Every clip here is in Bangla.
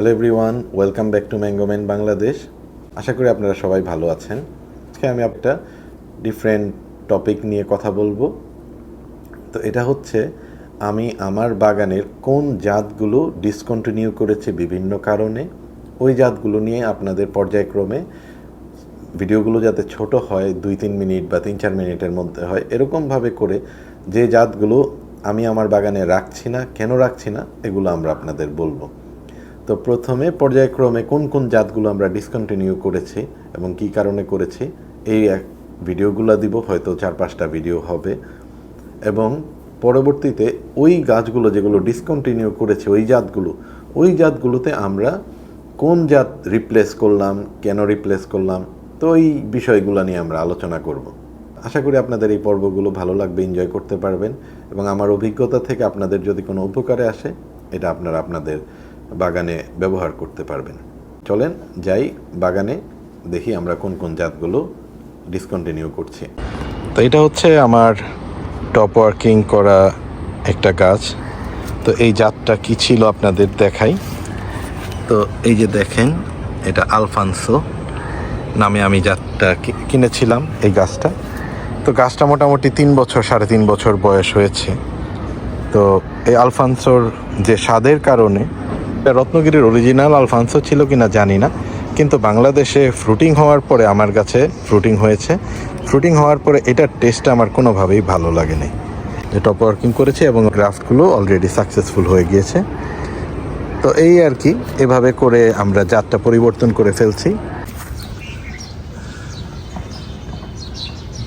Hello everyone, welcome back to Mangoman Bangladesh. আশা করি আপনারা সবাই ভালো আছেন। আজকে আমি একটা ডিফারেন্ট টপিক নিয়ে কথা বলবো। তো এটা হচ্ছে আমি আমার বাগানের কোন জাতগুলো ডিসকন্টিনিউ করেছি বিভিন্ন কারণে, ওই জাতগুলো নিয়ে আপনাদের পর্যায়ক্রমে ভিডিওগুলো যাতে ছোট হয়, 2-3 মিনিট বা 3-4 মিনিটের মধ্যে হয়, এরকমভাবে করে যে জাতগুলো আমি আমার বাগানে রাখছি না, কেন রাখছি না, এগুলো আমরা আপনাদের বলবো। তো প্রথমে পর্যায়ক্রমে কোন কোন জাতগুলো আমরা ডিসকন্টিনিউ করেছি এবং কী কারণে করেছি এই ভিডিওগুলো দিব, হয়তো 4-5টা ভিডিও হবে। এবং পরবর্তীতে ওই গাছগুলো যেগুলো ডিসকন্টিনিউ করেছে ওই জাতগুলোতে আমরা কোন জাত রিপ্লেস করলাম, কেন রিপ্লেস করলাম, তো এই বিষয়গুলো নিয়ে আমরা আলোচনা করব। আশা করি আপনাদের এই পর্বগুলো ভালো লাগবে, এনজয় করতে পারবেন এবং আমার অভিজ্ঞতা থেকে আপনাদের যদি কোনো উপকারে আসে এটা আপনারা আপনাদের বাগানে ব্যবহার করতে পারবেন। চলেন যাই বাগানে, দেখি আমরা কোন কোন জাতগুলো ডিসকন্টিনিউ করছি। তো এটা হচ্ছে আমার টপ ওয়ার্কিং করা একটা গাছ। তো এই জাতটা কি ছিল আপনাদের দেখাই। তো এই যে দেখেন, এটা আলফানসো নামে আমি জাতটা কিনেছিলাম এই গাছটা। তো গাছটা মোটামুটি 3-3.5 বছর বয়স হয়েছে। তো এই আলফানসোর যে স্বাদের কারণে, রত্নগিরির অরিজিনাল আলফানসো ছিল কিনা জানি না, কিন্তু বাংলাদেশে ফ্রুটিং হওয়ার পরে আমার কাছে ফ্রুটিং হয়েছে। ফ্রুটিং হওয়ার পরে এটার টেস্টটা আমার কোনোভাবেই ভালো লাগেনি। টপ ওয়ার্কিং করেছি এবং গ্রাফটগুলো অলরেডি সাকসেসফুল হয়ে গিয়েছে। তো এই আর কি, এভাবে করে আমরা জাতটা পরিবর্তন করে ফেলছি।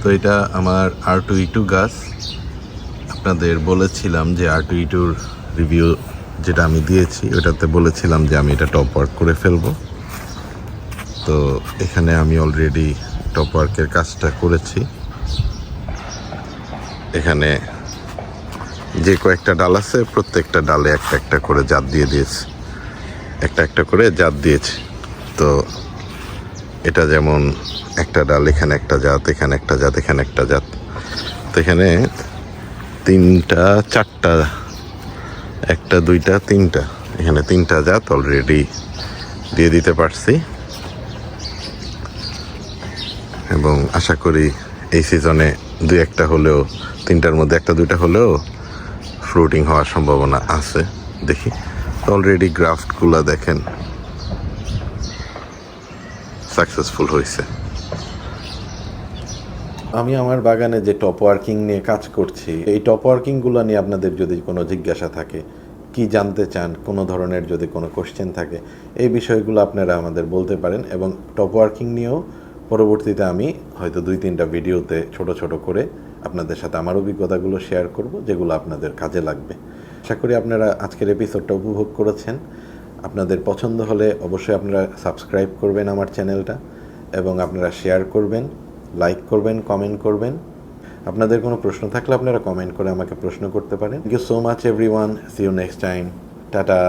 তো এটা আমার R2E2 গাছ। আপনাদের বলেছিলাম যে R2E2-র রিভিউ যেটা আমি দিয়েছি ওটাতে বলেছিলাম যে আমি এটা টপ ওয়ার্ক করে ফেলবো। তো এখানে আমি অলরেডি টপ ওয়ার্কের কাজটা করেছি। এখানে যে কয়েকটা ডাল আছে প্রত্যেকটা ডালে একটা একটা করে জাত দিয়ে দিয়েছি, একটা করে জাত দিয়েছি। তো এটা যেমন একটা ডাল, এখানে একটা জাত, এখানে একটা জাত, এখানে একটা জাত। তো এখানে 3টা 4টা, 1টা 2টা 3টা, এখানে 3টা জাত অলরেডি দিয়ে দিতে পারছি এবং আশা করি এই সিজনে 2-1টা হলেও, 3টার মধ্যে 1-2টা হলেও ফ্রুটিং হওয়ার সম্ভাবনা আছে। দেখি অলরেডি গ্রাফটগুলো দেখেন সাকসেসফুল হয়েছে। আমি আমার বাগানে যে টপ ওয়ার্কিং নিয়ে কাজ করছি, এই টপ ওয়ার্কিংগুলো নিয়ে আপনাদের যদি কোনো জিজ্ঞাসা থাকে, কি জানতে চান, কোনো ধরনের যদি কোনো কোশ্চেন থাকে, এই বিষয়গুলো আপনারা আমাদের বলতে পারেন এবং টপ ওয়ার্কিং নিয়েও পরবর্তীতে আমি হয়তো 2-3টা ভিডিওতে ছোট ছোট করে আপনাদের সাথে আমার অভিজ্ঞতাগুলো শেয়ার করব, যেগুলো আপনাদের কাজে লাগবে। আশা করি আপনারা আজকের এপিসোডটা উপভোগ করেছেন। আপনাদের পছন্দ হলে অবশ্যই আপনারা সাবস্ক্রাইব করবেন আমার চ্যানেলটা এবং আপনারা শেয়ার করবেন, লাইক করবেন, কমেন্ট করবেন। আপনাদের কোনো প্রশ্ন থাকলে আপনারা কমেন্ট করে আমাকে প্রশ্ন করতে পারেন। Thank you so much everyone, see you next time, tata.